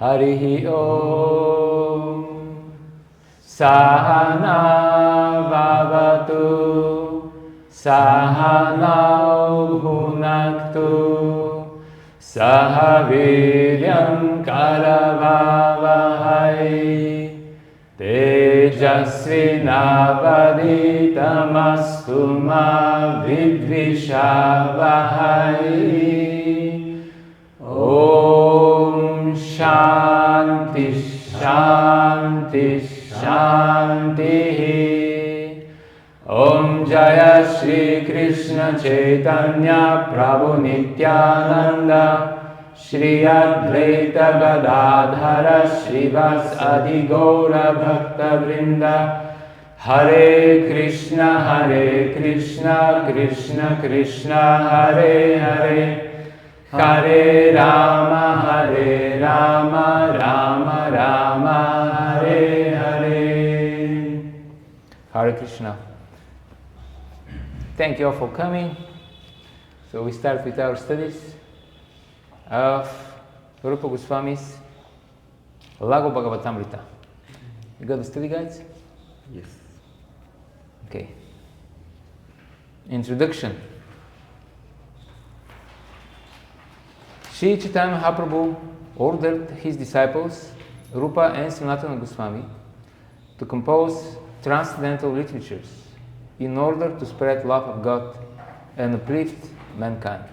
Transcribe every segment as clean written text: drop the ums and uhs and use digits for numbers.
Harihi Om. Sahana Bhavatu Sahanau Bhunaktu Sahaviryam Karavavahai Tejasvinavaditamastu ma vidvishavahai. Om Shanti Shanti Shanti. Om Jaya Shri Krishna Chaitanya Prabhu Nityananda Shri Advaita Gadadhara Shrivas Adi Gaura Bhakta Vrinda. Hare Krishna Krishna Krishna Hare Hare, Hare Rama Rama Rama Hare Hare. Hare Krishna. Thank you all for coming. So we start with our studies of Rupa Goswami's Laghu Bhagavatamrita. You got the study guides? Yes. Okay. Introduction. Sri Chaitanya Mahaprabhu ordered his disciples, Rupa and Sanatana Goswami, to compose transcendental literatures in order to spread love of God and uplift mankind.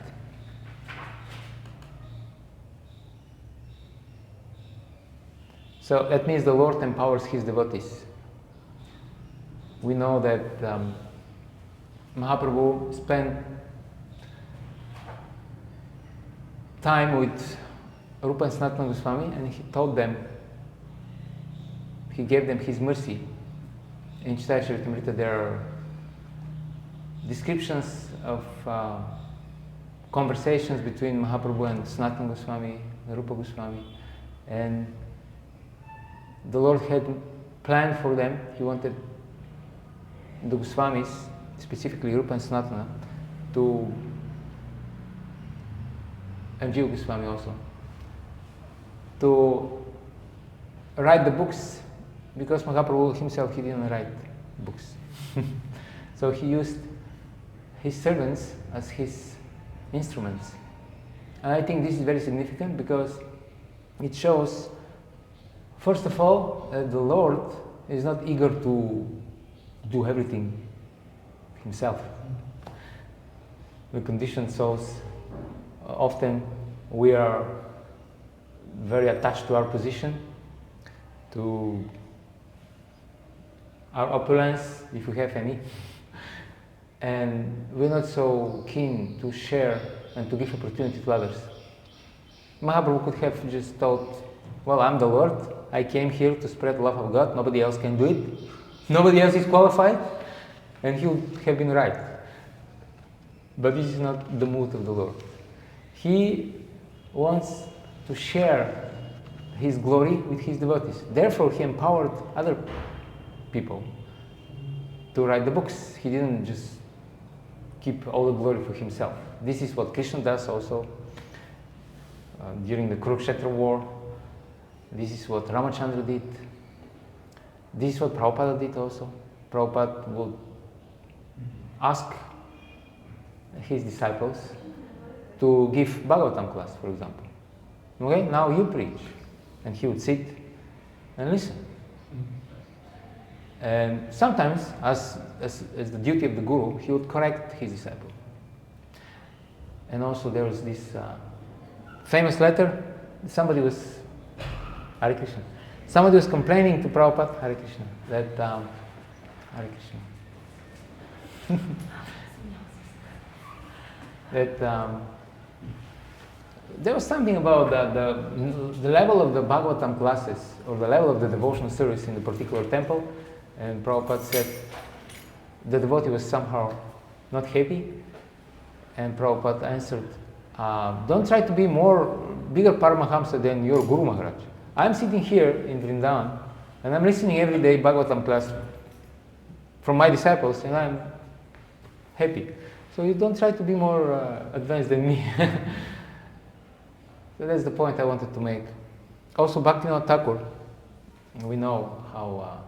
So that means the Lord empowers his devotees. We know that Mahaprabhu spent time with Rupa and Sanatana Goswami, and he told them, he gave them his mercy. In Chaitanya Charitamrita there are descriptions of conversations between Mahaprabhu and Sanatana Goswami, Rupa Goswami, and the Lord had planned for them. He wanted the Goswamis, specifically Rupa and Sanatana, and Jiva Goswami also, to write the books, because Mahaprabhu himself, he didn't write books. So he used his servants as his instruments. And I think this is very significant because it shows, first of all, that the Lord is not eager to do everything himself. The conditioned souls, often we are very attached to our position, to our opulence, if we have any, and we're not so keen to share and to give opportunity to others. Mahaprabhu could have just thought, well, I'm the Lord, I came here to spread the love of God, nobody else can do it, nobody else is qualified, and he would have been right. But this is not the mood of the Lord. He wants to share his glory with his devotees. Therefore, he empowered other people to write the books. He didn't just keep all the glory for himself. This is what Krishna does also during the Kurukshetra war. This is what Ramachandra did. This is what Prabhupada did also. Prabhupada would ask his disciples to give Bhagavatam class, for example. Okay, now you preach. And he would sit and listen. And sometimes, as the duty of the guru, he would correct his disciple. And also there was this famous letter, somebody was, Hare Krishna, somebody was complaining to Prabhupada, Hare Krishna, that, Hare Krishna, that there was something about the level of the Bhagavatam classes, or the level of the devotional service in the particular temple, and Prabhupada said the devotee was somehow not happy, and Prabhupada answered, don't try to be bigger Paramahamsa than your Guru Maharaj. I'm sitting here in Vrindavan, and I'm listening every day Bhagavatam class from my disciples, and I'm happy. So you don't try to be more advanced than me. So that's the point I wanted to make. Also, Bhaktivinoda Thakur, we know how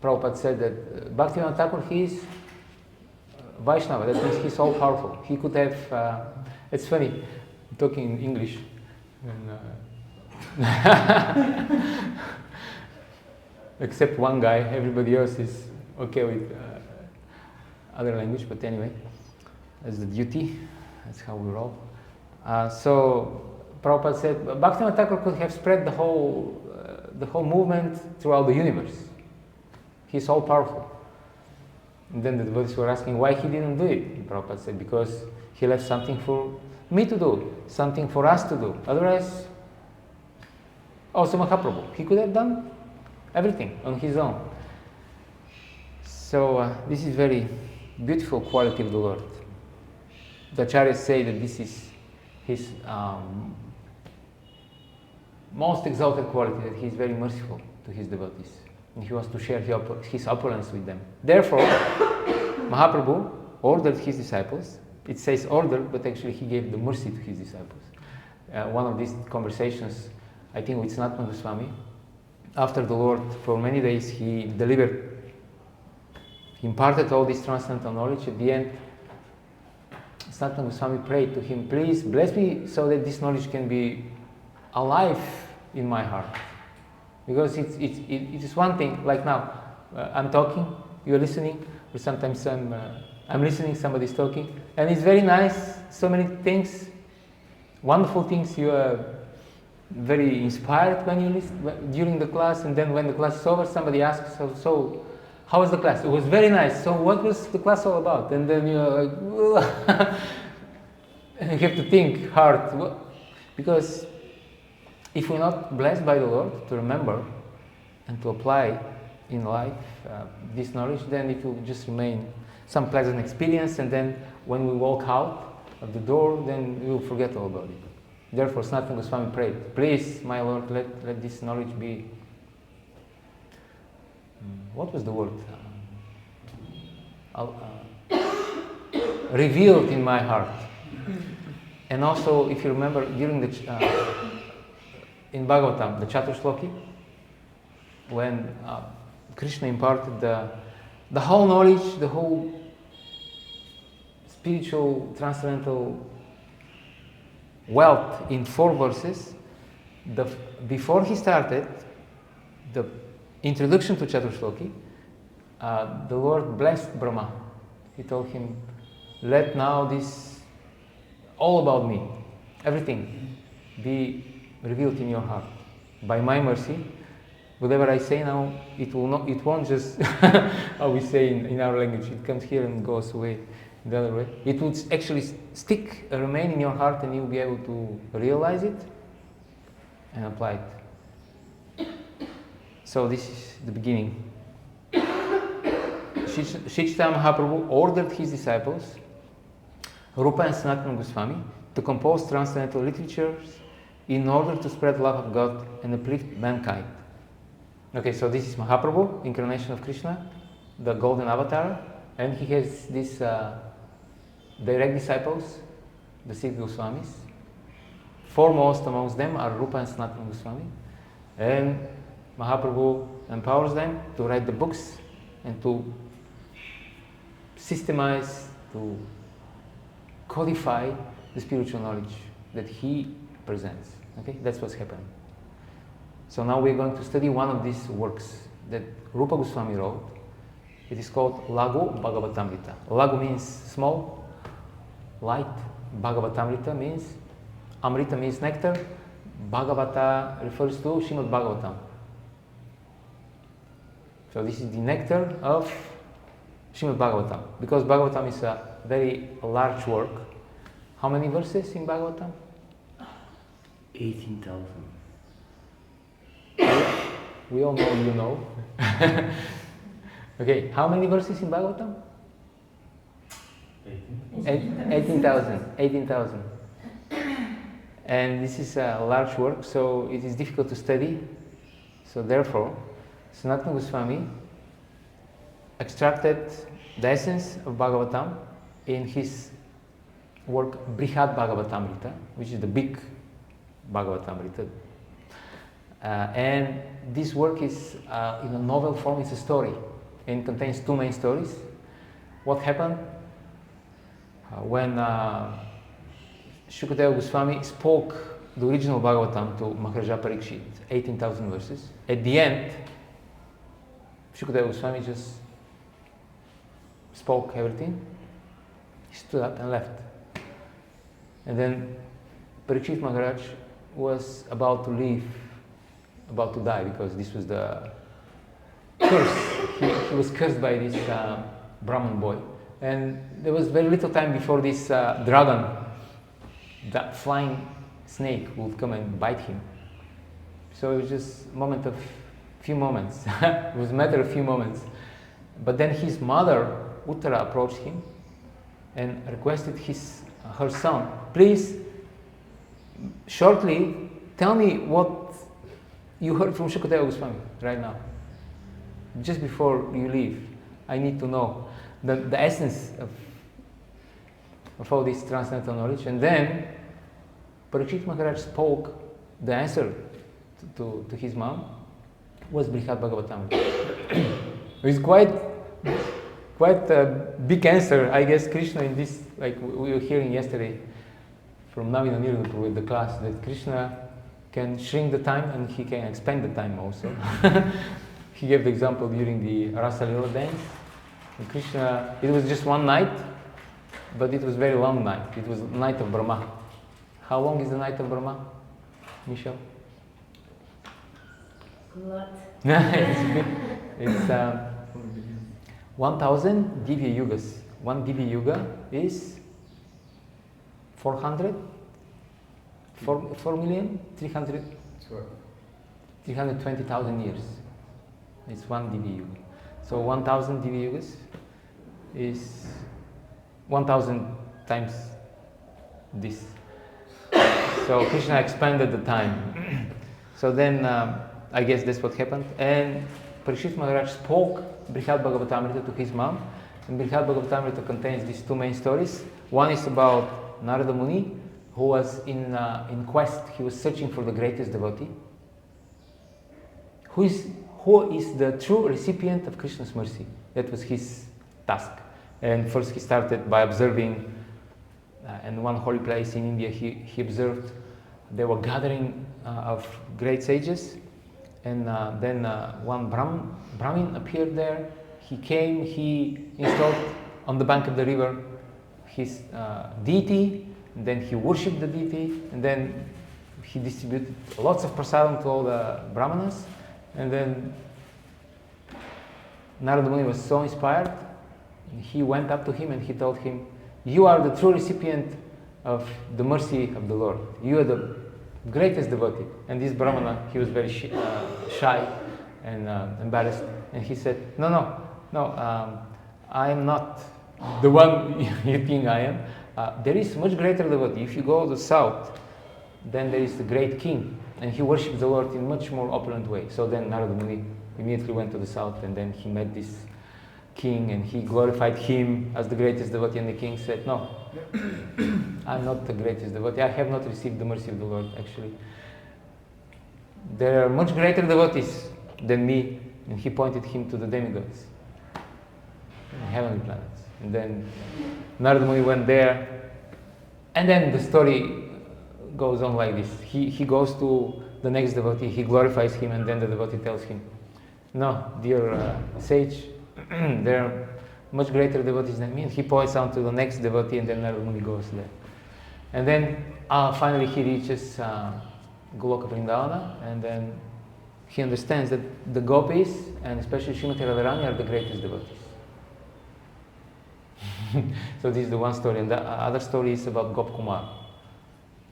Prabhupada said that Bhaktivinoda Thakur, he is Vaishnava, that means he's all powerful. He could have, it's funny, I'm talking in English. Except one guy, everybody else is okay with other language, but anyway, that's the duty, that's how we roll. So Prabhupada said Bhaktivinoda Thakur could have spread the whole movement throughout the universe. He's all powerful. And then the devotees were asking why he didn't do it. And Prabhupada said because he left something for me to do, something for us to do. Otherwise, also Mahaprabhu, he could have done everything on his own. So this is very beautiful quality of the Lord. The acharyas say that this is his most exalted quality, that he is very merciful to his devotees. And he wants to share his opulence with them. Therefore, Mahaprabhu ordered his disciples. It says ordered, but actually he gave the mercy to his disciples. One of these conversations, I think with Sanatana Goswami, after the Lord, for many days, he imparted all this transcendental knowledge. At the end, Sanatana Goswami prayed to him, please bless me so that this knowledge can be alive in my heart. Because it is one thing, like now, I'm talking, you're listening, or sometimes I'm listening, somebody's talking, and it's very nice, so many things, wonderful things, you are very inspired when you listen, during the class, and then when the class is over, somebody asks, so how was the class? It was very nice, so what was the class all about? And then you're like, and you have to think hard, because if we're not blessed by the Lord to remember and to apply in life this knowledge, then it will just remain some pleasant experience, and then when we walk out of the door, then we will forget all about it. Therefore, Sanatana Goswami prayed, please, my Lord, let this knowledge be, what was the word? Revealed in my heart. And also, if you remember, during in Bhagavatam, the Chaturshloki, when Krishna imparted the whole knowledge, the whole spiritual, transcendental wealth in 4 verses, before he started the introduction to Chaturshloki, the Lord blessed Brahma. He told him, let now this, all about me, everything, be revealed in your heart. By my mercy, whatever I say now, it won't just, how we say in our language, it comes here and goes away the other way. It would actually stick, remain in your heart, and you'll be able to realize it and apply it. So this is the beginning. Shri Chaitanya Mahaprabhu ordered his disciples, Rupa and Sanatana Goswami, to compose transcendental literatures in order to spread the love of God and uplift mankind. Okay, so this is Mahaprabhu, incarnation of Krishna, the golden avatar, and he has these direct disciples, the 6 Goswamis. Foremost amongst them are Rupa and Sanatana Goswami, and Mahaprabhu empowers them to write the books and to systemize, to codify the spiritual knowledge that he presents. Okay, that's what's happening. So now we're going to study one of these works that Rupa Goswami wrote. It is called Laghu Bhagavatamrita. Laghu means small, light. Bhagavatamrita means, Amrita means nectar. Bhagavata refers to Srimad Bhagavatam. So this is the nectar of Srimad Bhagavatam. Because Bhagavatam is a very large work. How many verses in Bhagavatam? 18,000. We all know you know. Okay, how many verses in Bhagavatam? 18,000. 18,000. And this is a large work, so it is difficult to study. So therefore, Sanatana Goswami extracted the essence of Bhagavatam in his work Brihad Bhagavatamrita, which is the big Bhagavatamrita. And this work is in a novel form. It's a story, and contains two main stories. What happened when Shukadeva Goswami spoke the original Bhagavatam to Maharaja Parikshit, 18,000 verses. At the end, Shukadeva Goswami just spoke everything. He stood up and left. And then Parikshit Maharaj was about to leave, about to die, because this was the curse. He was cursed by this Brahman boy. And there was very little time before this dragon, that flying snake, would come and bite him. So it was just a moment of few moments. It was a matter of few moments. But then his mother, Uttara, approached him and requested her son, please, shortly, tell me what you heard from Shukadeva Goswami right now. Just before you leave, I need to know the essence of all this transcendental knowledge. And then Parikshit Maharaj spoke the answer to his mom was Brihad Bhagavatamrita. It's quite a big answer, I guess. Krishna in this, like we were hearing yesterday from Navina Nirupur with the class, that Krishna can shrink the time and he can expand the time also. He gave the example during the Rasa Lila dance. And Krishna, it was just one night, but it was very long night. It was night of Brahma. How long is the night of Brahma, Michelle? A lot. It's 1,000 Divya Yugas. One Divya Yuga is 320,000 years. It's one Divya Yuga. So 1,000 Divya Yugas is 1,000 times this. So Krishna expanded the time. So then I guess that's what happened. And Parikshit Maharaj spoke Brihad Bhagavatamrita to his mom. And Brihad Bhagavatamrita contains these two main stories. One is about Narada Muni, who was in quest. He was searching for the greatest devotee. Who is the true recipient of Krishna's mercy? That was his task. And first he started by observing, in one holy place in India, he observed there were gathering of great sages. And then one Brahmin appeared there. He came, he installed on the bank of the river his deity, and then he worshipped the deity, and then he distributed lots of prasadam to all the brahmanas. And then Narada Muni was so inspired, he went up to him and he told him, you are the true recipient of the mercy of the Lord. You are the greatest devotee. And this Brahmana, he was very shy and embarrassed. And he said, no, I am not the one you think I am. There is much greater devotee. If you go to the south, then there is the great king. And he worships the Lord in much more opulent way. So then Narada Muni immediately went to the south, and then he met this king and he glorified him as the greatest devotee. And the king said, no, I'm not the greatest devotee. I have not received the mercy of the Lord, actually. There are much greater devotees than me. And he pointed him to the demigods, heavenly planets. And then Narada Muni went there. And then the story goes on like this. He goes to the next devotee, he glorifies him, and then the devotee tells him, no, dear sage, there are much greater devotees than me. And he points out to the next devotee, and then Narada Muni goes there. And then finally he reaches Goloka Vrindavana, and then he understands that the gopis, and especially Srimati Radharani, are the greatest devotees. So this is the one story. And the other story is about Gop Kumar,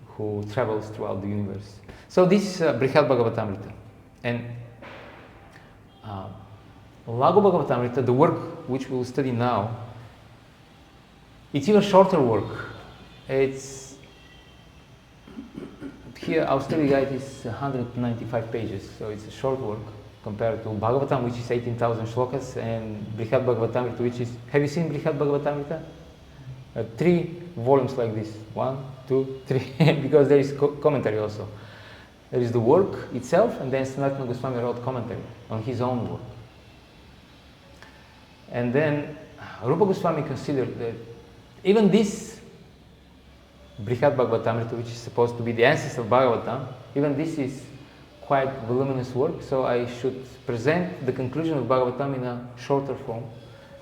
who travels throughout the universe. So this is Brihad Bhagavatamrita. And Laghu Bhagavatamrita, the work which we will study now, it's even shorter work. It's here, our study guide is 195 pages, so it's a short work compared to Bhagavatam, which is 18,000 shlokas, and Brihad Bhagavatamrita, which is... Have you seen Brihad Bhagavatamrita? 3 volumes like this. 1, 2, 3, because there is commentary also. There is the work itself, and then Sanatana Goswami wrote commentary on his own work. And then Rupa Goswami considered that even this Brihad Bhagavatamrita, which is supposed to be the ancestor of Bhagavatam, even this is quite voluminous work, so I should present the conclusion of Bhagavatam in a shorter form.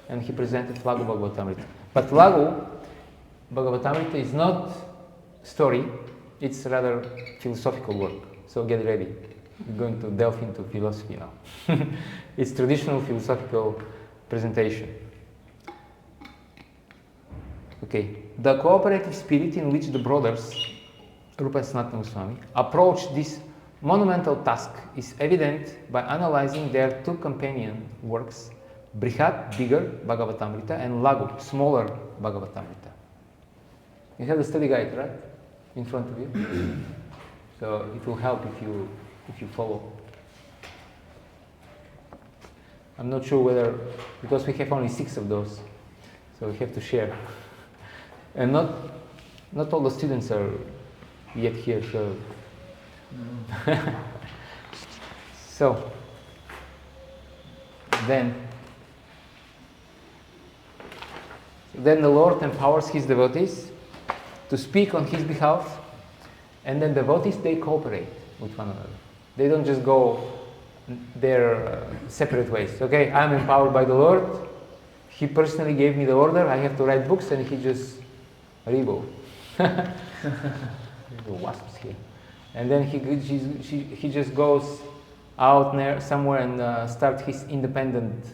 And he presented Laghu Bhagavatamrita. But Laghu Bhagavatamrita is not story, it's rather philosophical work. So get ready. We're going to delve into philosophy now. It's traditional philosophical presentation. Okay. The cooperative spirit in which the brothers, Rupa and Sanatana Goswami, approached this monumental task is evident by analyzing their 2 companion works, Brihad, bigger Bhagavatamrita, and Laghu, smaller Bhagavatamrita. You have the study guide, right, in front of you? So it will help if you follow. I'm not sure whether, because we have only 6 of those, so we have to share. And not all the students are yet here, so. So, then the Lord empowers his devotees to speak on his behalf, and then devotees, they cooperate with one another. They don't just go their separate ways. Okay, I'm empowered by the Lord. He personally gave me the order. I have to write books, and he just Ribo. The wasps here. And then he just goes out somewhere and starts his independent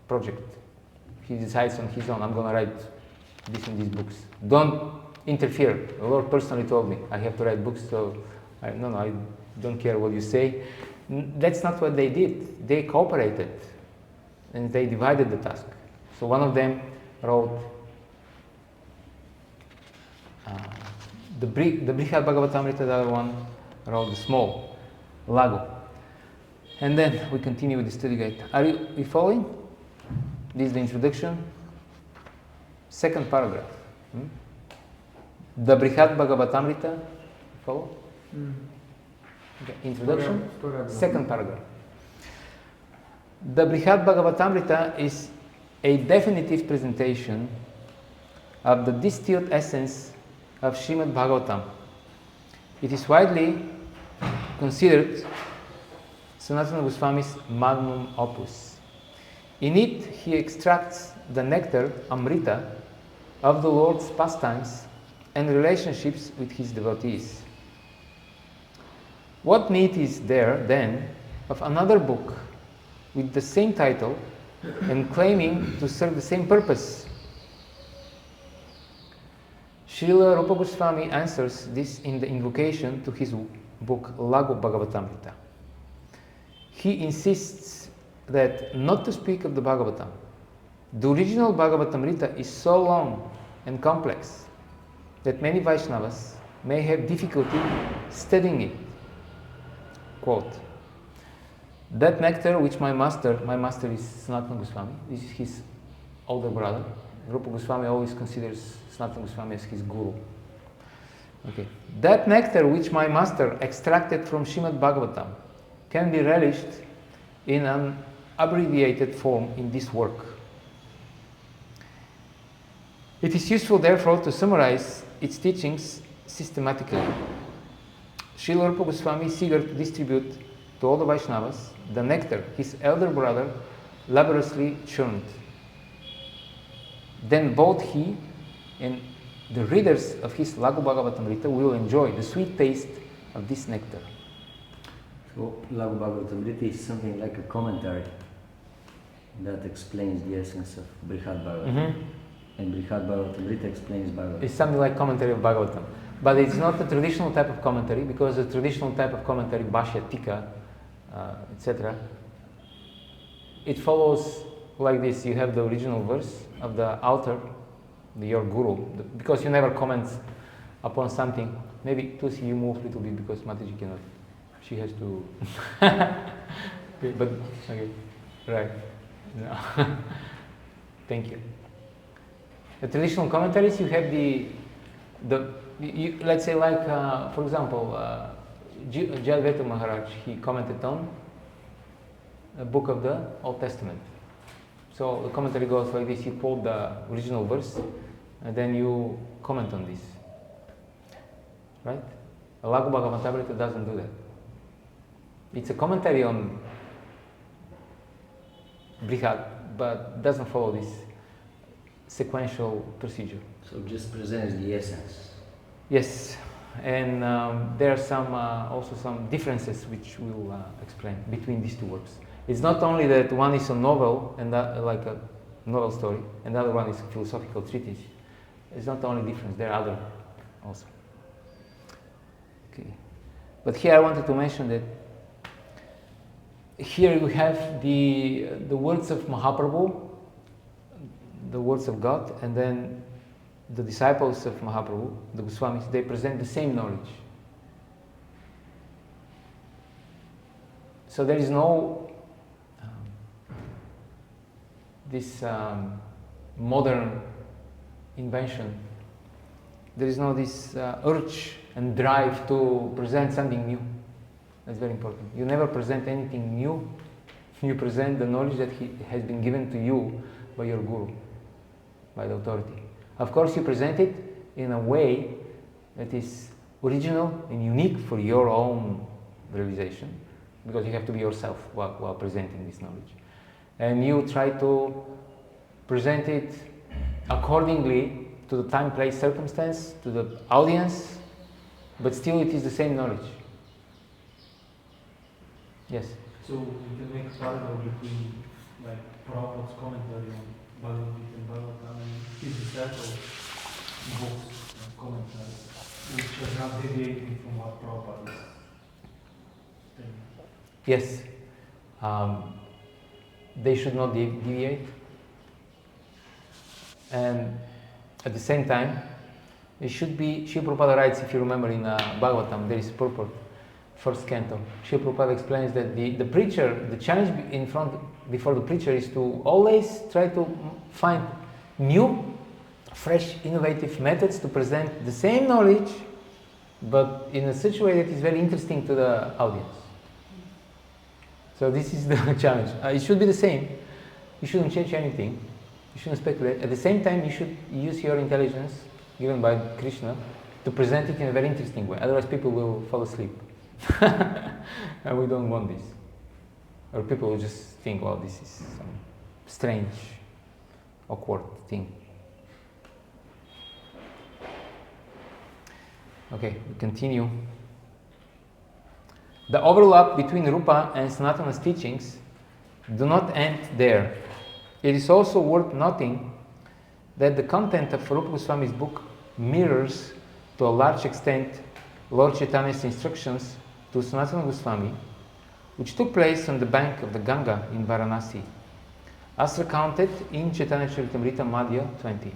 project. He decides on his own, I'm going to write this and these books. Don't interfere. The Lord personally told me I have to write books, so I don't care what you say. That's not what they did. They cooperated and they divided the task. So one of them wrote the Brihad Bhagavatamrita, the other one wrote the small, Laghu. And then we continue with the study guide. Are you following? This is the introduction. Second paragraph. The Brihad Bhagavatamrita. Follow? Okay. Introduction. Second paragraph. The Brihad Bhagavatamrita is a definitive presentation of the distilled essence of Srimad Bhagavatam. It is widely considered Sanatana Goswami's magnum opus. In it, he extracts the nectar, Amrita, of the Lord's pastimes and relationships with his devotees. What need is there, then, of another book with the same title and claiming to serve the same purpose? Srila Rupa Goswami answers this in the invocation to his book Laghu Bhagavatamrita. He insists that not to speak of the Bhagavatam. The original Bhagavatamrita is so long and complex that many Vaishnavas may have difficulty studying it. Quote, that nectar which my master is Sanatana Goswami, this is his older brother. Rupa Goswami always considers Sanatana Goswami as his guru. Okay. That nectar which my master extracted from Srimad Bhagavatam can be relished in an abbreviated form in this work. It is useful, therefore, to summarize its teachings systematically. Srila Rupa Goswami is eager to distribute to all the Vaishnavas the nectar his elder brother laboriously churned. Then both he and the readers of his Laghu Bhagavatamrita will enjoy the sweet taste of this nectar. So Laghu Bhagavatamrita is something like a commentary that explains the essence of Brihad Bhagavatam. And Brihad Bhagavatamrita explains Bhagavatam. It's something like commentary of Bhagavatam. But it's not the traditional type of commentary, because the traditional type of commentary, Bhashya, Tika, etc., it follows like this. You have the original verse of the author, your guru, because you never comment upon something. Maybe Tusi, you move a little bit because Mataji cannot. She has to. Okay, but okay, right. No. Thank you. The traditional commentaries, you have let's say like, for example, Jayaveta Maharaj, he commented on a book of the Old Testament. So the commentary goes like this: you quote the original verse, and then you comment on this. Right? Laghu Bhagavatamrita doesn't do that. It's a commentary on Brihad, but doesn't follow this sequential procedure. So just presents the essence. Yes, and there are also some differences which we'll explain between these two works. It's not only that one is a novel and like a novel story, and the other one is a philosophical treatise. It's not the only difference. There are other also. Okay, but here I wanted to mention that here we have the words of Mahaprabhu, the words of God, and then the disciples of Mahaprabhu, the Goswamis, they present the same knowledge. So there is no this modern invention. There is no this urge and drive to present something new. That's very important. You never present anything new. You present the knowledge that has been given to you by your guru, by the authority. Of course, you present it in a way that is original and unique for your own realization, because you have to be yourself while presenting this knowledge. And you try to present it accordingly to the time, place, circumstance, to the audience, but still it is the same knowledge. Yes? So we can make a parallel between like Prabhupada's commentary on Bhagavad Gita and Bhagavatam and his disciples' books and commentaries, which are not deviating from what Prabhupada is saying. Yes. They should not deviate. And at the same time, it should be, Srila Prabhupada writes, if you remember in Bhagavatam, there is purport, first canto. Srila Prabhupada explains that the preacher, the challenge before the preacher is to always try to find new, fresh, innovative methods to present the same knowledge, but in such a way that is very interesting to the audience. So this is the challenge. It should be the same. You shouldn't change anything. You shouldn't speculate. At the same time, you should use your intelligence given by Krishna to present it in a very interesting way. Otherwise, people will fall asleep. And we don't want this. Or people will just think, well, this is some strange, awkward thing. Okay, we continue. The overlap between Rupa and Sanatana's teachings do not end there. It is also worth noting that the content of Rupa Goswami's book mirrors to a large extent Lord Chaitanya's instructions to Sanatana Goswami, which took place on the bank of the Ganga in Varanasi, as recounted in Chaitanya Charitamrita Madhya 20.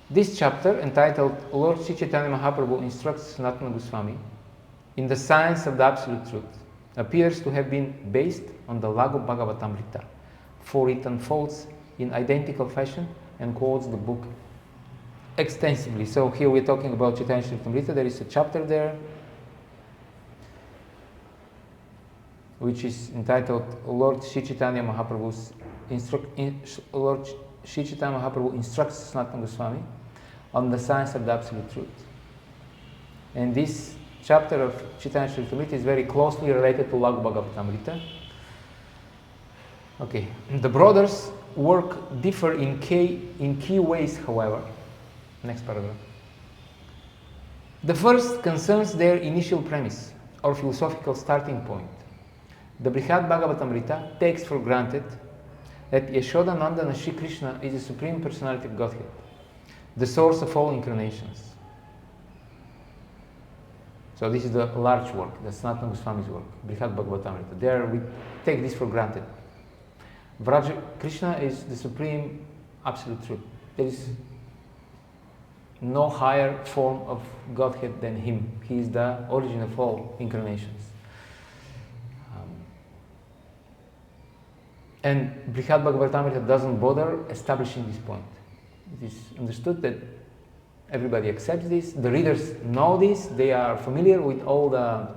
This chapter, entitled Lord Sri Chaitanya Mahaprabhu Instructs Sanatana Goswami in the Science of the Absolute Truth, appears to have been based on the Laghu Bhagavatamrita, for it unfolds in identical fashion and quotes the book extensively. So here we're talking about Chaitanya Charitamrita. There is a chapter there which is entitled Lord Sri Chaitanya Mahaprabhu Instructs Sanatana Goswami on the Science of the Absolute Truth. And this chapter of Chaitanya Charitamrita is very closely related to Laghu Bhagavatamrita. Okay, the brothers' work differ in key ways, however. Next paragraph. The first concerns their initial premise, or philosophical starting point. The Brihad Bhagavatamrita takes for granted that Yashodanandana Shri Krishna is the Supreme Personality of Godhead, the source of all incarnations. So this is the large work, that's Sanatana Goswami's work, Brihad Bhagavatamrita. There we take this for granted. Vraja Krishna is the Supreme Absolute Truth. There is no higher form of Godhead than Him. He is the origin of all incarnations. And Brihad Bhagavatamrita doesn't bother establishing this point. It is understood that everybody accepts this. The readers know this. They are familiar with all the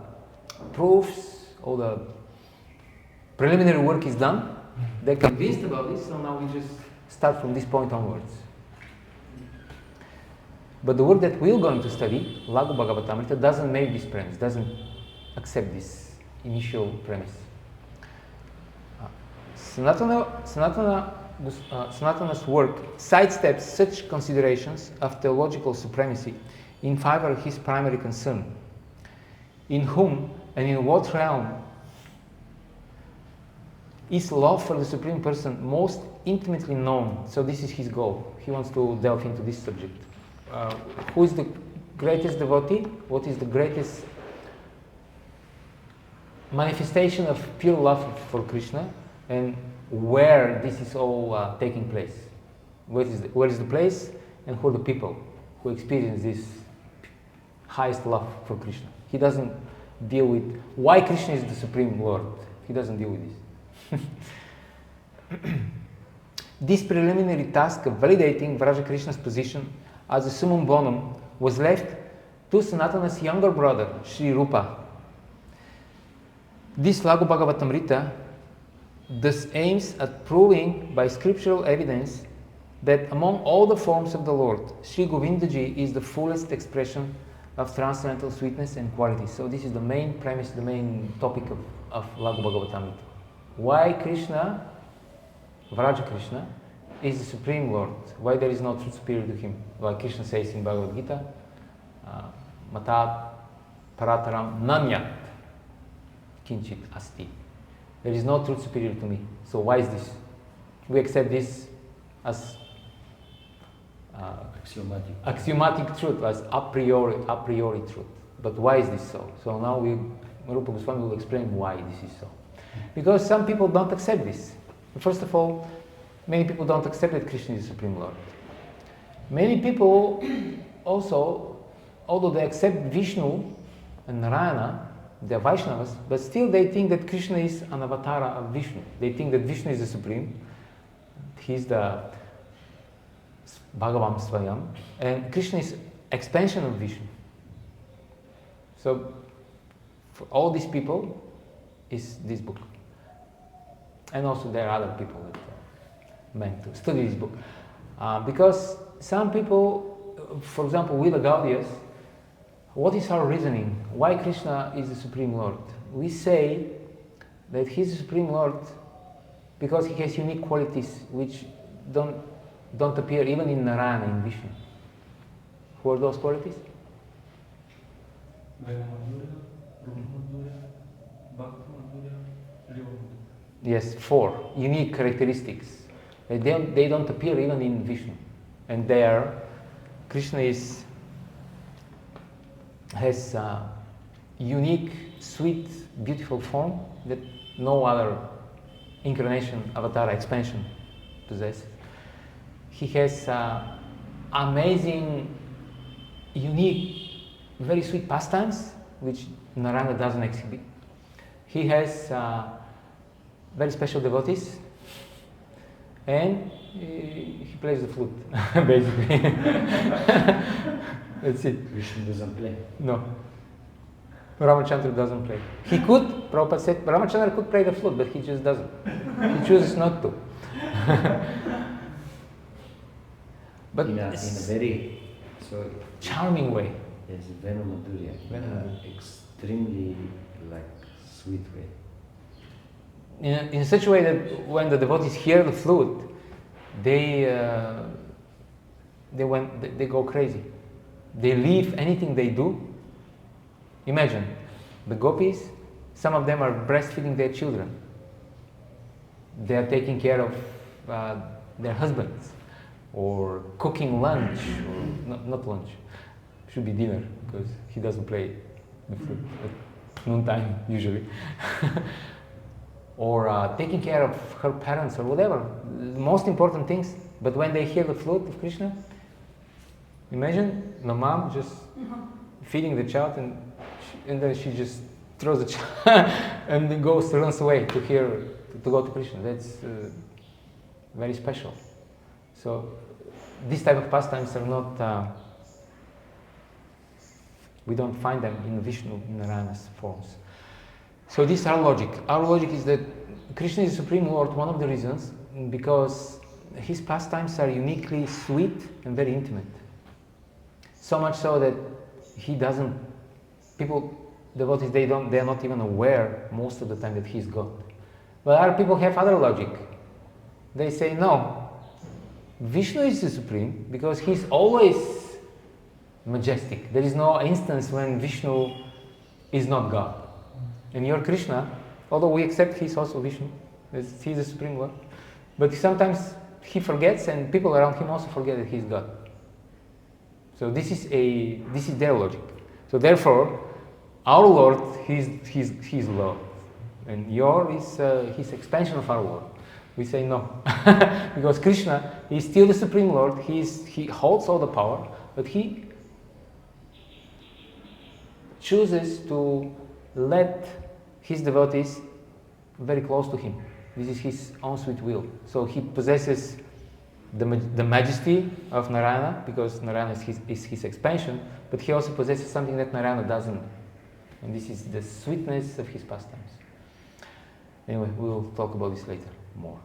proofs, all the preliminary work is done. They're convinced about this, so now we just start from this point onwards. But the work that we're going to study, Laghu Bhagavatamrita, doesn't make this premise, doesn't accept this initial premise. Sanatana's work sidesteps such considerations of theological supremacy in favor of his primary concern, in whom and in what realm is love for the Supreme Person most intimately known. So this is his goal. He wants to delve into this subject. Who is the greatest devotee? What is the greatest manifestation of pure love for Krishna? And where this is all taking place? Where is the place, and who are the people who experience this highest love for Krishna? He doesn't deal with why Krishna is the Supreme Lord. He doesn't deal with this. This preliminary task of validating Vraja Krishna's position as the summum bonum was left to Sanatana's younger brother, Sri Rupa. This Laghu Bhagavatamrita thus aims at proving by scriptural evidence that among all the forms of the Lord, Sri Govindaji is the fullest expression of transcendental sweetness and quality. So this is the main premise, the main topic of Laghu Bhagavatamrita. Why Krishna, Vraja Krishna, is the Supreme Lord. Why there is no truth superior to him. Like Krishna says in Bhagavad Gita, Matat Parataram Nanyat Kinchit Asti. There is no truth superior to me. So why is this? We accept this as axiomatic truth, as a priori truth. But why is this so? So now Rupa Goswami will explain why this is so. Because some people don't accept this. First of all, many people don't accept that Krishna is the Supreme Lord. Many people also, although they accept Vishnu and Narayana, they are Vaishnavas, but still they think that Krishna is an avatar of Vishnu. They think that Vishnu is the Supreme. He's the Bhagavan Swayam, and Krishna is expansion of Vishnu. So, for all these people, is this book. And also there are other people that are meant to study this book. Because some people, for example, we the Gaudias, what is our reasoning? Why Krishna is the Supreme Lord? We say that He is the Supreme Lord because He has unique qualities which don't appear even in Narayana, in Vishnu. Who are those qualities? Yes, 4 unique characteristics. They don't appear even in Vishnu. And there, Krishna has a unique, sweet, beautiful form that no other incarnation, avatar, expansion possesses. He has amazing, unique, very sweet pastimes, which Narayana doesn't exhibit. He has very special devotees, and he plays the flute, basically. That's it. Vishnu doesn't play. No. Ramachandra doesn't play. He could, Prabhupada said, Ramachandra could play the flute, but he just doesn't. He chooses not to. But in a very charming way. Yes, Venu Madhurya. Extremely sweet way. In such a way that when the devotees hear the flute, they go crazy. They leave anything they do. Imagine, the gopis, some of them are breastfeeding their children. They are taking care of their husbands, or cooking lunch, or not lunch, should be dinner, because he doesn't play the flute at noontime usually. Or taking care of her parents or whatever, the most important things. But when they hear the flute of Krishna, imagine the mom just feeding the child, and then she just throws the child and then runs away to go to Krishna. That's very special. So these type of pastimes are not, we don't find them in Vishnu, in Narayana's forms. So this is our logic. Our logic is that Krishna is Supreme Lord, one of the reasons, because his pastimes are uniquely sweet and very intimate. So much so that he doesn't, devotees, they are not even aware most of the time that he's God. But other people have other logic. They say, no, Vishnu is the Supreme because he's always majestic. There is no instance when Vishnu is not God. And you're Krishna, although we accept he's also Vishnu, he's the Supreme Lord. But sometimes he forgets, and people around him also forget that he's God. So this is their logic. So therefore, our Lord, he's Lord, and your is his expansion of our Lord. We say no, because Krishna is still the Supreme Lord. He holds all the power, but he chooses to let his devotees very close to him. This is his own sweet will. So he possesses the majesty of Narayana, because Narayana is his expansion, but he also possesses something that Narayana doesn't. And this is the sweetness of his pastimes. Anyway, we will talk about this later more.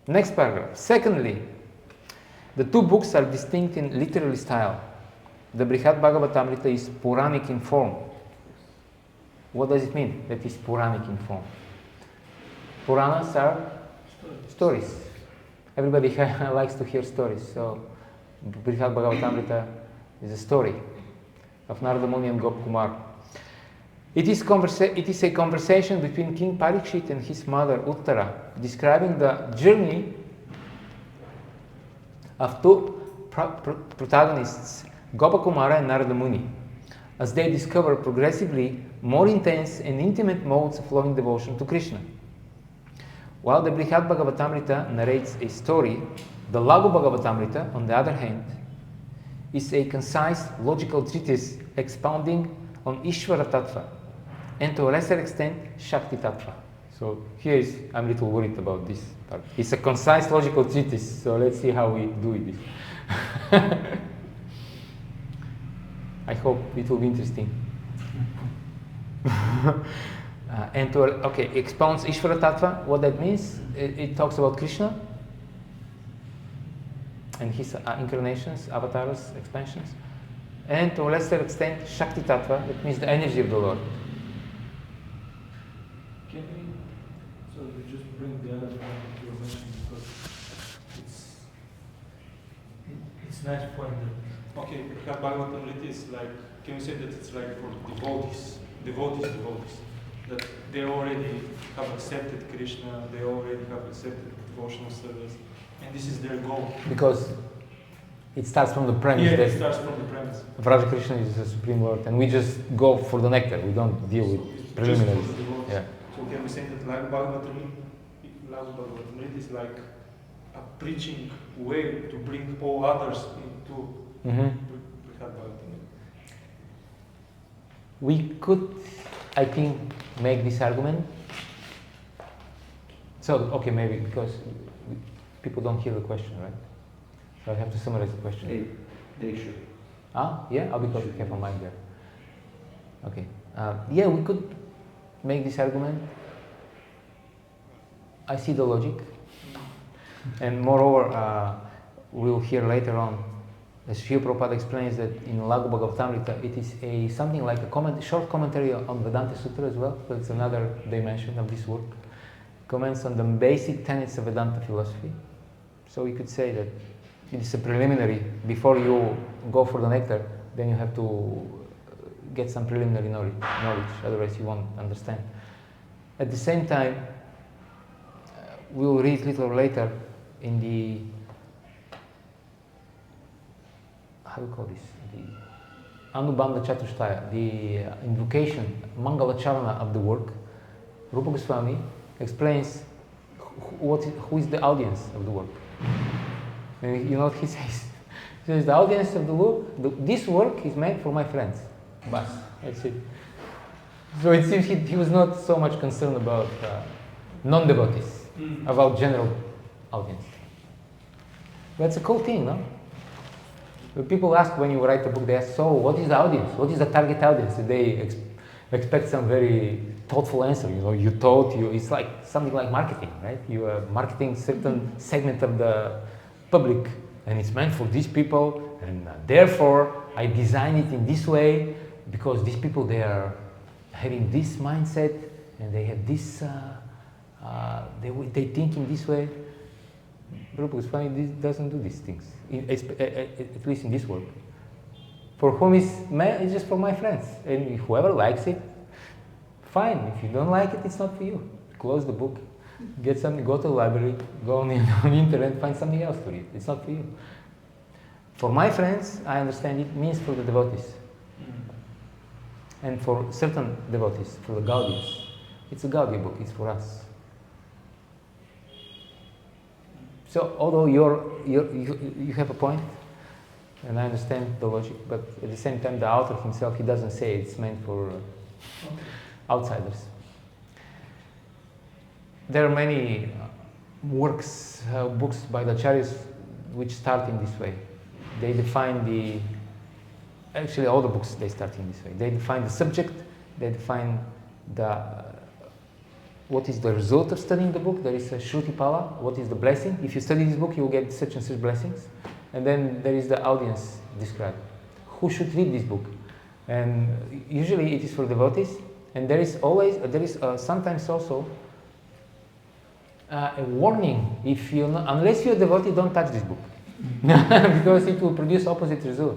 Next paragraph. Secondly, the two books are distinct in literary style. The Brihad Bhagavatamrita is Puranic in form. What does it mean that is Puranic in form? Puranas are stories. Everybody likes to hear stories. So Brihad Bhagavatamrita is a story of Narada Muni and Gopkumar. It is a conversation between King Parikshit and his mother Uttara, describing the journey of two protagonists, Gopakumara and Narada Muni, as they discover progressively more intense and intimate modes of loving devotion to Krishna. While the Brihad Bhagavatamrita narrates a story, the Laghu Bhagavatamrita, on the other hand, is a concise, logical treatise expounding on Ishvara Tattva, and to a lesser extent, Shakti Tattva. So here I'm a little worried about this part. It's a concise, logical treatise, so let's see how we do this. I hope it will be interesting. And expounds Ishvara Tattva. What that means, it talks about Krishna and his incarnations, avatars, expansions. And to a lesser extent, Shakti Tattva, that means the energy of the Lord. Can we, so you just bring the other point that you were mentioning, because it's nice point that, okay, Brihad Bhagavatamrita is like, can we say that it's like for devotees, that they already have accepted Krishna, they already have accepted devotional service, and this is their goal. Because it starts from the premise it starts from the premise. Radha Krishna is the Supreme Lord, and we just go for the nectar. We don't deal with preliminaries. Yeah. So can we say that Laghu Bhagavatamrita is like a preaching way to bring all others into Brihad Bhagavatamrita? We could, I think, make this argument. So, okay, maybe because people don't hear the question, right? So I have to summarize the question. They should. Yeah? Because we have a mic there. Okay. Yeah, we could make this argument. I see the logic. And moreover, we'll hear later on, as Srila Prabhupada explains that in Laghu Bhagavatamrita, it is something like a short commentary on Vedanta Sutra as well, but it's another dimension of this work. Comments on the basic tenets of Vedanta philosophy. So we could say that it is a preliminary. Before you go for the nectar, then you have to get some preliminary knowledge, otherwise you won't understand. At the same time, we'll read a little later in the, how do you call this? The Anubandha Chatushtaya, the invocation, Mangalacharana of the work. Rupa Goswami explains who is the audience of the work. And you know what he says? He says, the audience of the work, this work is meant for my friends. Bas, that's it. So it seems he was not so much concerned about non-devotees, about general audience. That's a cool thing, no? People ask when you write a book, they ask, so what is the audience? What is the target audience? They expect some very thoughtful answer. It's like something like marketing, right? You are marketing certain segment of the public, and it's meant for these people, and therefore I design it in this way because these people, they are having this mindset and they have this, they think in this way. Prabhupada Swami doesn't do these things, at least in this world. For whom it's just for my friends, and whoever likes it, fine. If you don't like it, it's not for you. Close the book, get something, go to the library, go on the internet, find something else to read. It's not for you. For my friends, I understand it means for the devotees. And for certain devotees, for the Gaudiyas. It's a Gaudiya book, it's for us. So although you have a point, and I understand the logic, but at the same time the author himself, he doesn't say it's meant for outsiders. There are many books by the acharyas which start in this way. They define actually all the books, they start in this way. They define the subject, they define what is the result of studying the book. There is a Shruti Pala, what is the blessing. If you study this book, you will get such and such blessings. And then there is the audience described. Who should read this book? And usually it is for devotees. And there is sometimes also a warning. Unless you are a devotee, don't touch this book. Because it will produce opposite result.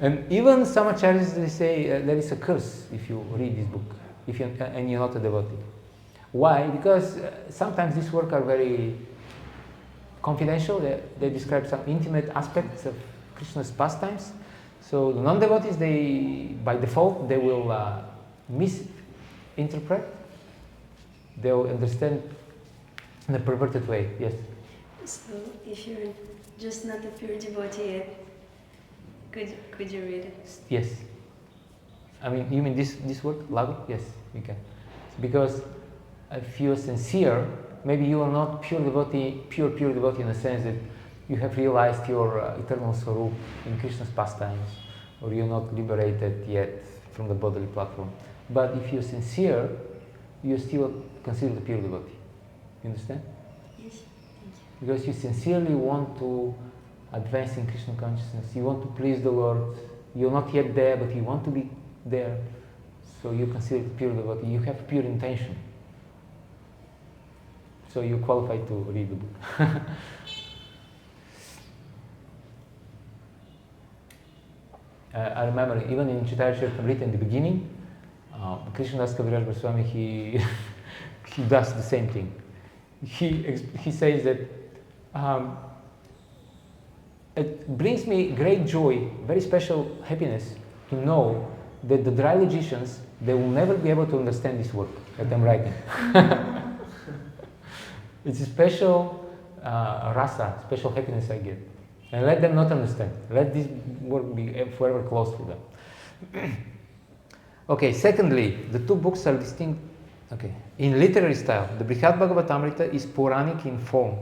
And even some acharyas, they say there is a curse if you read this book, and you're not a devotee. Why? Because sometimes these works are very confidential. They describe some intimate aspects of Krishna's pastimes. So the non-devotees, by default, they will misinterpret. They will understand in a perverted way. Yes? So if you're just not a pure devotee yet, could you read it? Yes. I mean, you mean this work, Laghu? Yes, you can. Because if you are sincere, maybe you are not pure devotee in the sense that you have realized your eternal swarup in Krishna's pastimes, or you're not liberated yet from the bodily platform. But if you're sincere, you're still considered a pure devotee. You understand? Yes, thank you. Because you sincerely want to advance in Krishna consciousness, you want to please the Lord, you're not yet there, but you want to be there, so you consider it pure devotee, you have pure intention. So you qualify to read the book. I remember even in Chaitanya Charitamrita in the beginning, Krishnadas Kaviraj Goswami, he does the same thing. He says that it brings me great joy, very special happiness to know that the dry logicians, they will never be able to understand this work that I'm writing. It's a special rasa, special happiness I get. And let them not understand. Let this work be forever closed for them. Okay, secondly, the two books are distinct. Okay, in literary style, the Brihad Bhagavatamrita is Puranic in form.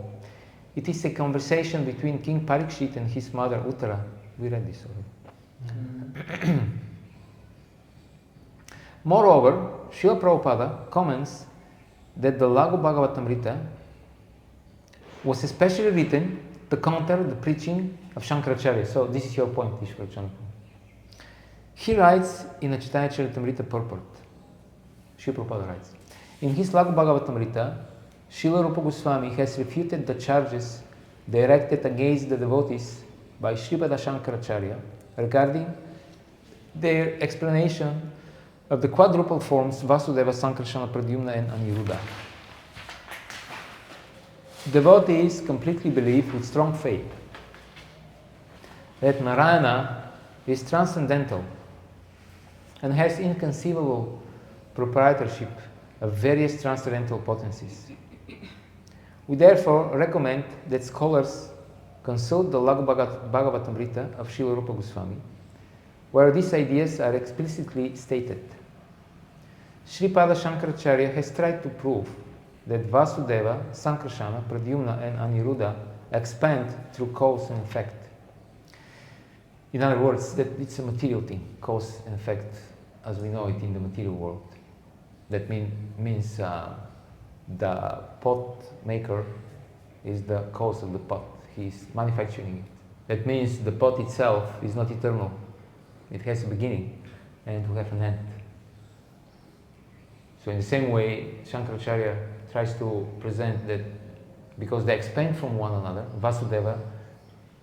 It is a conversation between King Parikshit and his mother Uttara. We read this already. Moreover, Srila Prabhupada comments that the Laghu Bhagavatamrita was especially written to counter the preaching of Shankaracharya. So this is your point, Ishwar Chandra. He writes in a Chaitanya Charitamrita purport. Srila Prabhupada writes, in his Laghu Bhagavatamrita, Srila Rupa Goswami has refuted the charges directed against the devotees by Sripada Shankaracharya regarding their explanation of the quadruple forms Vasudeva, Sankarsana, Pradyumna and Aniruddha. Devotees completely believe with strong faith that Narayana is transcendental and has inconceivable proprietorship of various transcendental potencies. We therefore recommend that scholars consult the Laghu Bhagavatamrita of Srila Rupa Goswami, where these ideas are explicitly stated. Sripada Shankaracharya has tried to prove that Vasudeva, Sankarsana, Pradyumna and Aniruddha expand through cause and effect. In other words, that it's a material thing, cause and effect, as we know it in the material world. That means the pot maker is the cause of the pot. He's manufacturing it. That means the pot itself is not eternal. It has a beginning and it will have an end. So in the same way, Shankaracharya tries to present that because they expand from one another, Vasudeva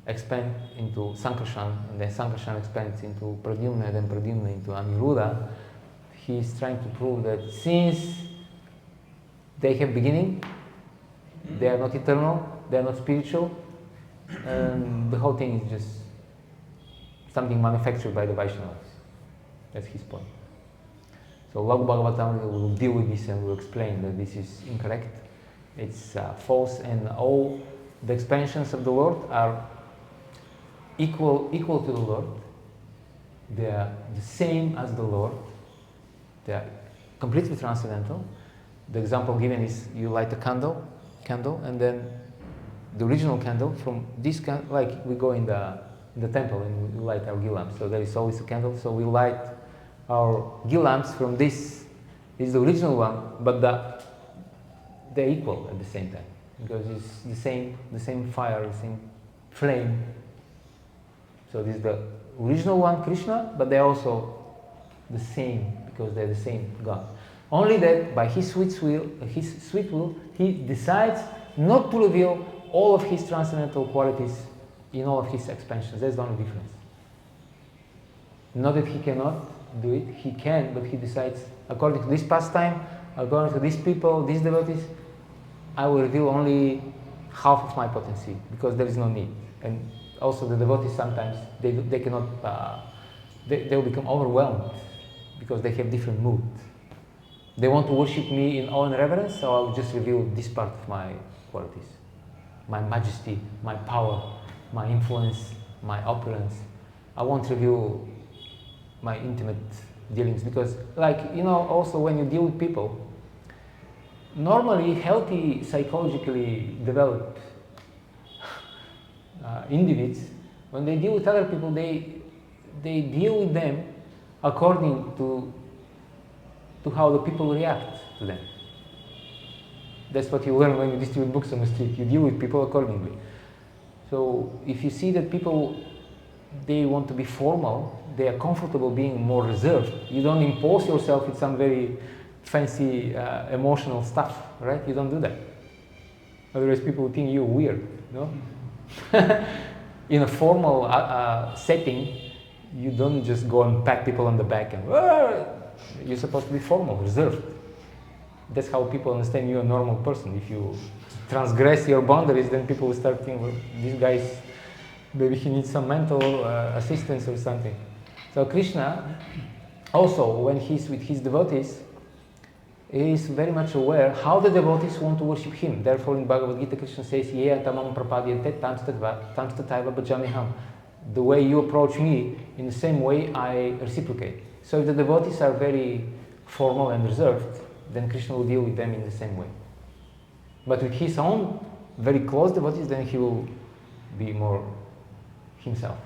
expand into Sankarshan, and then Sankarshan expands into Pradyumna, and then Pradyumna into Aniruddha. He is trying to prove that since they have beginning, they are not eternal, they are not spiritual, and the whole thing is just something manufactured by the Vaishnavas. That's his point. So Laghu Bhagavatamrita will deal with this and will explain that this is incorrect, it's false, and all the expansions of the Lord are equal to the Lord. They are the same as the Lord. They are completely transcendental. The example given is you light a candle, and then the original candle from this candle, like we go in the temple and we light our ghee lamps. So there is always a candle. So we light our ghee lamps from this is the original one, but they're equal at the same time because it's the same fire, the same flame. So this is the original one, Krishna, but they're also the same because they're the same God. Only that by His sweet will, He decides not to reveal all of His transcendental qualities in all of His expansions. That's the only difference. Not that He cannot do it, He can, but He decides according to this pastime, according to these people, these devotees, I will reveal only half of my potency because there is no need. And also the devotees sometimes they cannot they will become overwhelmed because they have different mood. They want to worship me in awe and reverence, so I'll just reveal this part of my qualities, my majesty, my power, my influence, my opulence. I won't reveal my intimate dealings because, also when you deal with people, normally healthy, psychologically developed individuals, when they deal with other people, they deal with them according to how the people react to them. That's what you learn when you distribute books on the street. You deal with people accordingly. So if you see that people, they want to be formal, they are comfortable being more reserved, you don't impose yourself with some very fancy emotional stuff, right? You don't do that. Otherwise people will think you're weird, no? In a formal setting, you don't just go and pat people on the back and you're supposed to be formal, reserved. That's how people understand you're a normal person. If you transgress your boundaries, then people will start thinking, well, this guy's, maybe he needs some mental assistance or something. So Krishna, also when he's with his devotees, is very much aware how the devotees want to worship him. Therefore in Bhagavad Gita, Krishna says, Ye tamam prapadyate tam tataiva bhajamiham. The way you approach me, in the same way I reciprocate. So if the devotees are very formal and reserved, then Krishna will deal with them in the same way. But with his own very close devotees, then he will be more himself.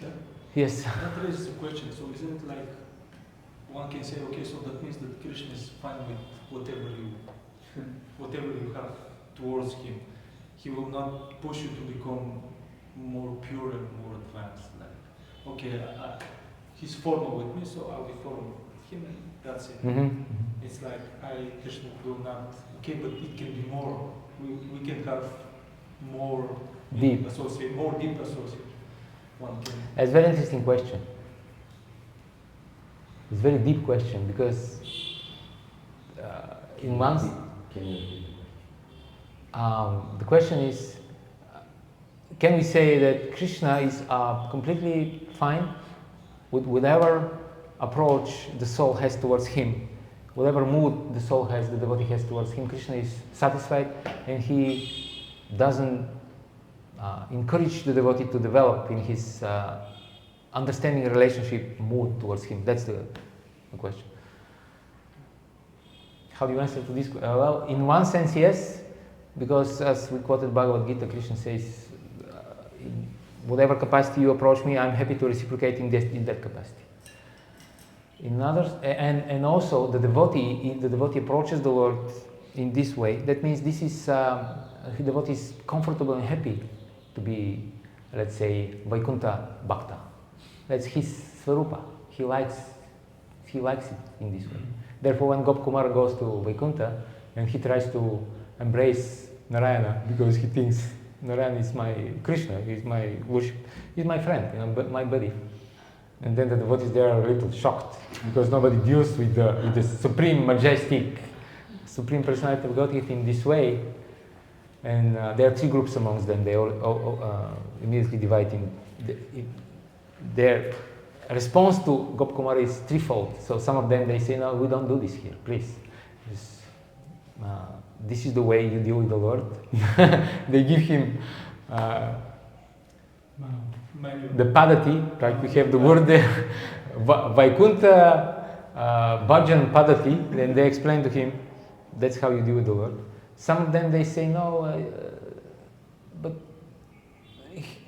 Yeah. Yes? That raises a question. So isn't it like one can say, okay, so that means that Krishna is fine with whatever you have towards him. He will not push you to become more pure and more advanced. Like, okay, he's formal with me, so I'll be formal with him, and that's it. Mm-hmm. It's like Krishna will not. Okay, but it can be more. We can have more Deep associate. One can. It's a very interesting question. It's a very deep question because in one, Can you repeat the question is, can we say that Krishna is completely fine with whatever approach the soul has towards him, whatever mood the soul has, the devotee has towards him? Krishna is satisfied and he doesn't encourage the devotee to develop in his understanding relationship mood towards him. That's the question. How do you answer to this? Well, in one sense, yes. Because as we quoted Bhagavad Gita, Krishna says, in whatever capacity you approach me, I'm happy to reciprocate in that capacity. In others, and also the devotee, if the devotee approaches the Lord in this way, that means this is the devotee is comfortable and happy to be, let's say, Vaikuntha Bhakta. That's his Svarupa. He likes it in this way. Therefore, when Gopkumara goes to Vaikuntha and he tries to embrace Narayana because he thinks Narayana is my Krishna, he's my worship, he's my friend, but my buddy. And then the devotees there are a little shocked because nobody deals with the supreme, majestic, supreme personality of Godhead in this way. And there are three groups amongst them. They all immediately divide in their response to Gopkumara is threefold. So some of them, they say, no, we don't do this here, please. This is the way you deal with the Lord. They give him the padati, right? We have the word there, Vaikuntha Bhajan Padati. Then they explain to him, that's how you deal with the Lord. Some of them, they say, no, but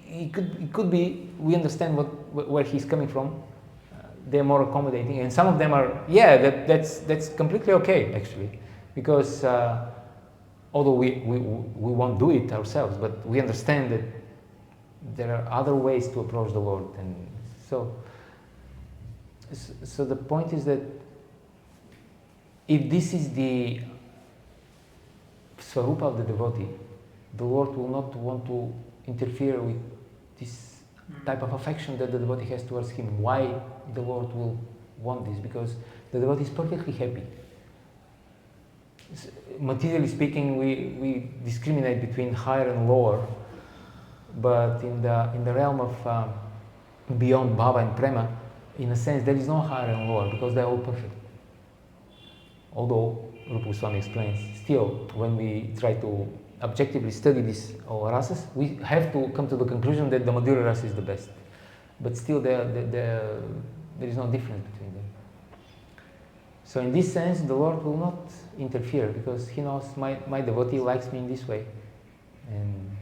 it could be, we understand where he's coming from. They're more accommodating. And some of them are, yeah, that's completely okay, actually. Because although we won't do it ourselves, but we understand that there are other ways to approach the Lord. And so the point is that if this is the Svarupa of the devotee, the Lord will not want to interfere with this type of affection that the devotee has towards him. Why the Lord will want this? Because the devotee is perfectly happy. Materially speaking, we discriminate between higher and lower, but in the realm of beyond bhava and prema, in a sense, there is no higher and lower because they are all perfect. Although Rupa Goswami explains, still, when we try to objectively study these all rasas, we have to come to the conclusion that the Madhura rasa is the best. But still, there is no difference between them. So in this sense, the Lord will not interfere because he knows my devotee likes me in this way. And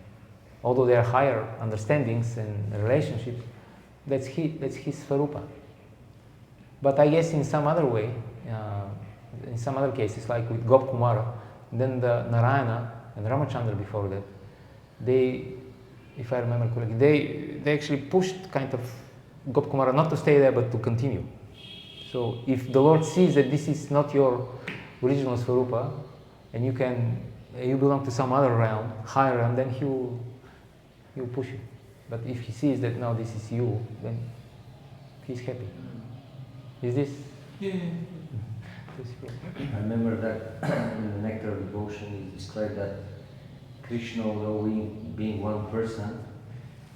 although there are higher understandings and relationship, that's his Svarupa. But I guess in some other way, in some other cases, like with Gopkumara, then the Narayana and Ramachandra before that, they, if I remember correctly, they actually pushed kind of Gopkumara not to stay there but to continue. So if the Lord sees that this is not your original Svarupa and you belong to some other realm, higher realm, then he will push you. But if he sees that now this is you, then he's happy. Is this? Yeah. I remember that in the Nectar of Devotion it described that Krishna, although being one person,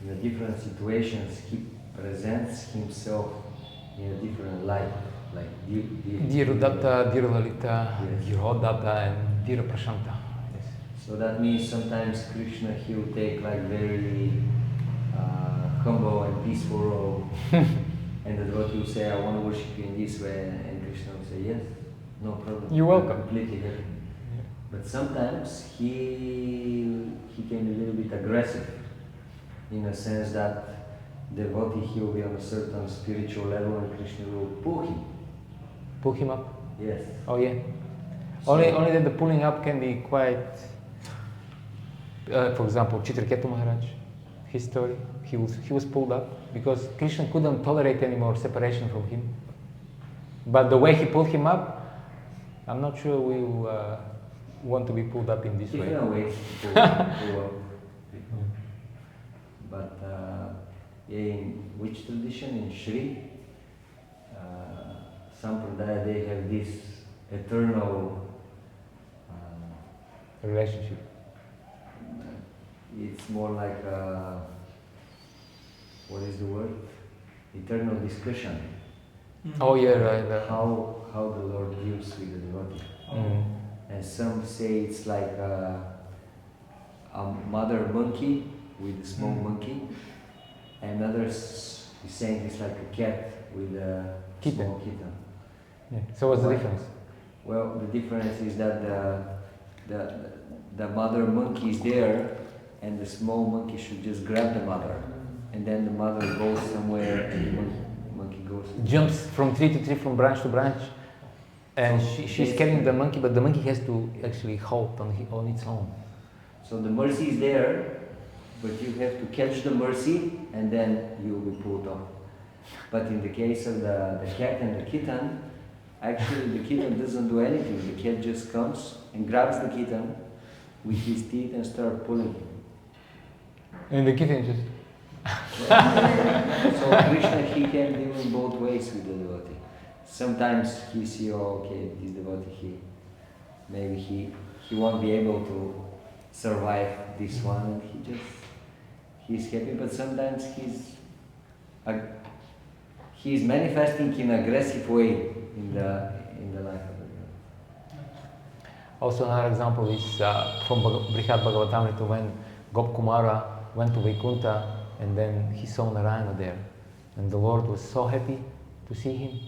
in the different situations he presents himself in a different light, like Dear Udatta, Dear Lalita, yes. Dear Odatta, and Dear Prashanta. Yes. So that means sometimes Krishna he'll take like very humble and peaceful role, and the devotee will say, I want to worship you in this way, and Krishna will say, yes, no problem. You're welcome. I'm completely happy. Yeah. But sometimes he can be a little bit aggressive, in a sense that devotee he will be on a certain spiritual level and Krishna will pull him. Pull him up? Yes. Oh yeah. So, Only that the pulling up can be quite, for example, Chitraketu Maharaj, his story, he was pulled up because Krishna couldn't tolerate any more separation from him. But the way he pulled him up, I'm not sure we want to be pulled up in this way. different ways to pull up. But in which tradition? In Shri Sampradaya, they have this eternal Relationship. it's more like what is the word? Eternal discussion. Oh yeah, right. How the Lord deals with the devotee. And some say it's like a mother monkey with a small monkey, and others is saying it's like a cat with a small kitten. Yeah. So what's the difference? Well, the difference is that the mother monkey is there, and the small monkey should just grab the mother, and then the mother goes somewhere, and the monkey goes. Jumps from tree to tree, from branch to branch, and she's carrying the monkey, but the monkey has to actually halt on its own. So the mercy is there, but you have to catch the mercy, and then you will be pulled off. But in the case of the cat and the kitten, actually the kitten doesn't do anything. The cat just comes and grabs the kitten with his teeth and starts pulling him. And the kitten just... So Krishna, he can deal in both ways with the devotee. Sometimes he sees, oh, okay, this devotee, maybe he won't be able to survive this one, and he's happy. But sometimes he's manifesting in an aggressive way in the life of the devotee. Also another example is from Brihad Bhagavatamrita, when Gopkumara went to Vaikuntha and then he saw Narayana there. And the Lord was so happy to see him.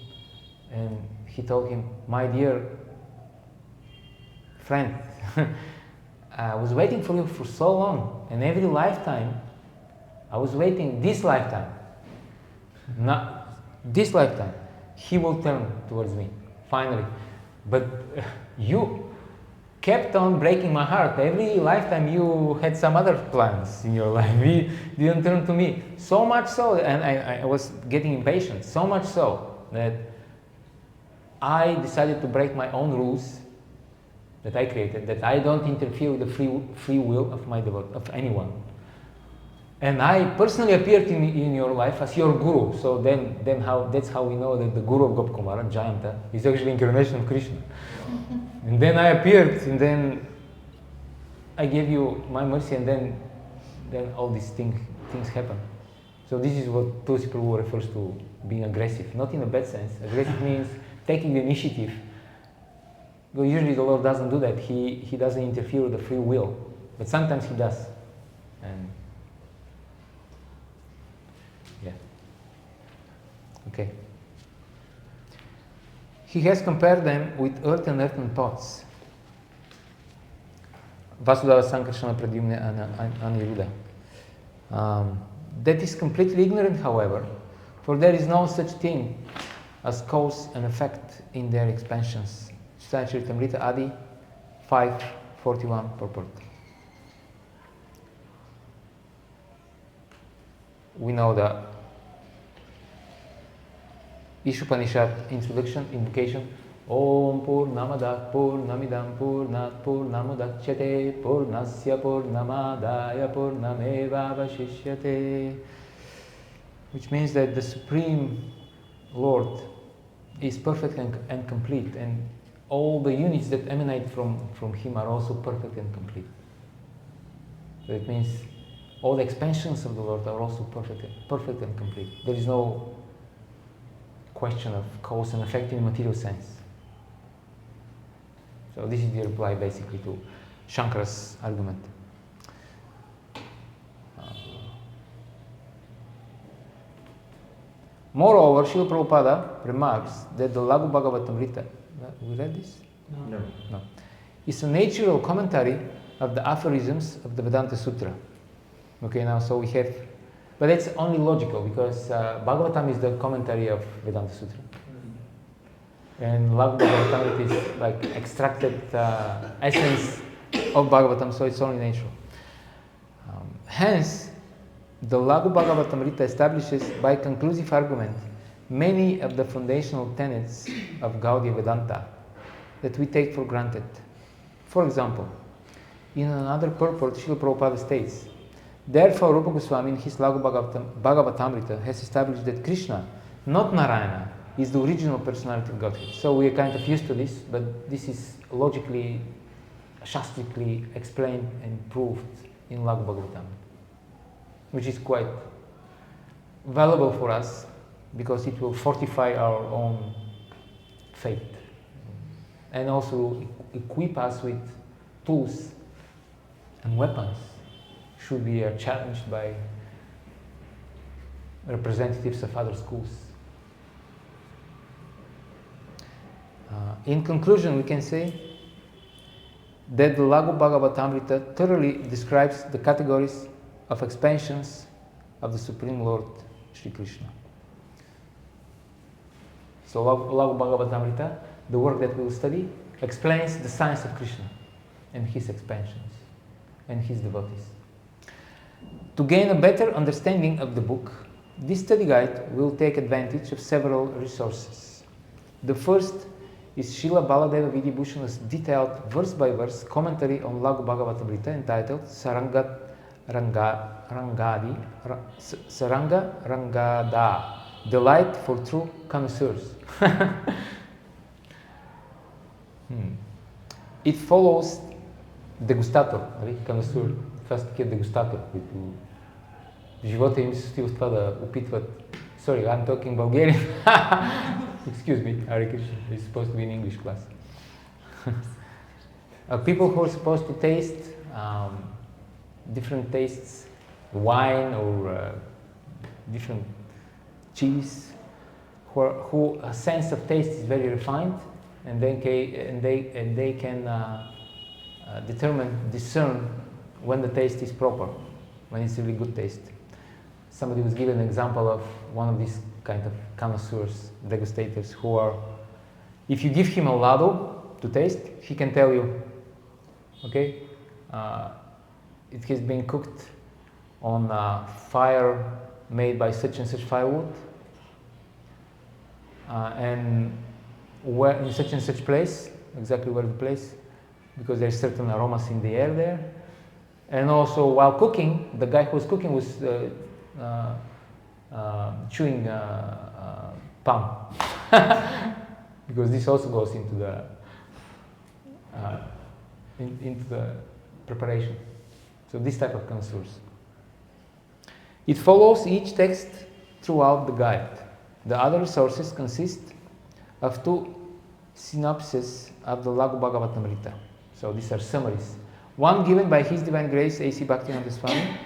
And he told him, my dear friend, I was waiting for you for so long. And every lifetime, I was waiting this lifetime. Not this lifetime. He will turn towards me, finally. But you kept on breaking my heart. Every lifetime you had some other plans in your life. You didn't turn to me. So much so, and I was getting impatient, so much so that I decided to break my own rules that I created, that I don't interfere with the free will of anyone. And I personally appeared in your life as your guru. So that's how we know that the guru of Gopkumara, Jayanta, is actually incarnation of Krishna. And then I appeared, and then I gave you my mercy, and then all these things happen. So this is what Tulsi Prabhu refers to being aggressive, not in a bad sense. Aggressive means taking the initiative. But usually the Lord doesn't do that. He doesn't interfere with the free will, but sometimes he does. And yeah. Okay. He has compared them with earthen pots. Vasudhava Sankarsana Pradyumna Aniruddha. That is completely ignorant, however, for there is no such thing as cause and effect in their expansions. Chaitanya Charitamrita Adi 5:41 purport. We know the Ishopanishad introduction, invocation. Om Purnamada Purnamidam Purnat Purnamudachyate Purnasya Purnamadaya Purnameva Vashishyate, which means that the Supreme Lord is perfect and complete, and all the units that emanate from Him are also perfect and complete. So it means all the expansions of the Lord are also perfect and complete. There is no question of cause and effect in material sense. So this is the reply basically to Shankara's argument. Moreover, Srila Prabhupada remarks that the Laghu Bhagavatamrita, we read this? No. It's a natural commentary of the aphorisms of the Vedanta Sutra. Okay, now so we have, but it's only logical because Bhagavatam is the commentary of Vedanta Sutra. And Laghu Bhagavatamrita is like extracted essence of Bhagavatam, so it's only natural. Hence, the Laghu Bhagavatamrita establishes by conclusive argument many of the foundational tenets of Gaudiya Vedanta that we take for granted. For example, in another purport, Srila Prabhupada states, therefore Rupa Goswami in his Laghu Bhagavatamrita has established that Krishna, not Narayana, is the original personality of Godhead. So we are kind of used to this, but this is logically, shastrically explained and proved in Laghu Bhagavatam, which is quite valuable for us because it will fortify our own faith and also equip us with tools and weapons should we are challenged by representatives of other schools. In conclusion, we can say that the Laghu Bhagavatamrita thoroughly describes the categories of expansions of the Supreme Lord Sri Krishna. So Laghu Bhagavatamrita, the work that we will study, explains the science of Krishna and his expansions and his devotees. To gain a better understanding of the book, this study guide will take advantage of several resources. The first is Srila Baladeva Vidibhushana's detailed verse-by-verse commentary on Laghu Bhagavatamrita entitled Saranga Rangada, Delight for True Connoisseurs. It follows Degustator, connoisseur, това са такива дегустатори, които в живота им се стои в това да опитват. Sorry, I'm talking Bulgarian. Excuse me, Hare Krishna, it's supposed to be an English class. People who are supposed to taste different tastes, wine or different cheese, who a sense of taste is very refined, and they can discern when the taste is proper, when it's really good taste. Somebody was given an example of one of these kind of connoisseurs, degustators, who are, if you give him a laddu to taste, he can tell you, okay, it has been cooked on a fire made by such and such firewood, and where in such and such place, exactly where the place, because there's certain aromas in the air there. And also while cooking, the guy who was cooking was chewing palm, because this also goes into the preparation. So this type of connoisseurs. It follows each text throughout the guide. The other sources consist of two synopses of the Laghu Bhagavatamrita. So these are summaries. One given by His Divine Grace A.C. Bhaktivedanta Swami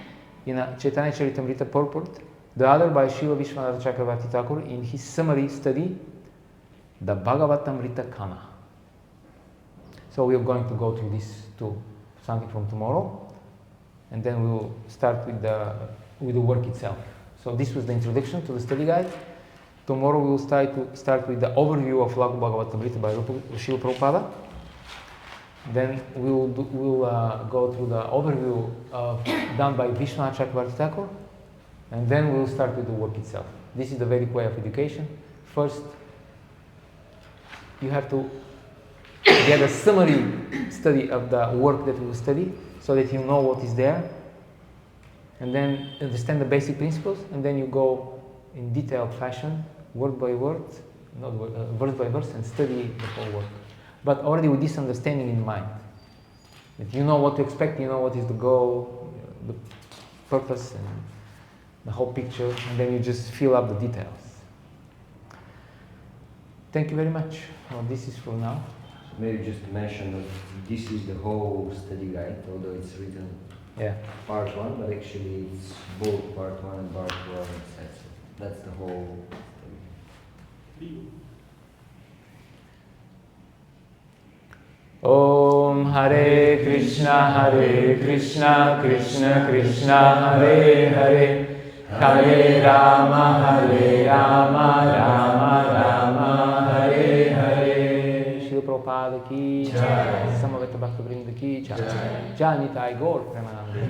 in a Chaitanya Charitamrita purport, the other by Srila Vishwanath Chakravarti Thakur in his summary study, the Bhagavatamrita Kana. So we are going to go through these two, something from tomorrow, and then we will start with the work itself. So this was the introduction to the study guide. Tomorrow we will start with the overview of Laghu Bhagavatamrita by Srila Prabhupada. Then we will go through the overview done by Vishwanath Chakravarti Thakur, and then we will start with the work itself. This is the Vedic way of education. First, you have to get a summary study of the work that we will study, so that you know what is there, and then understand the basic principles, and then you go in detailed fashion, word by word, verse by verse, and study the whole work. But already with this understanding in mind, that you know what to expect, you know what is the goal, the purpose, and the whole picture, and then you just fill up the details. Thank you very much. Well, this is for now. Maybe just to mention that this is the whole study guide, although it's written part 1, but actually it's both part 1 and part 2 are set. So that's the whole study. Om Hare Krishna, Krishna Krishna, Hare Hare, Hare Rama, Rama Rama, Hare Hare. Srila Prabhupada ki jai, Samaveta Bhakta Vrinda ki jai, Jai Nitai Gaur Premanande.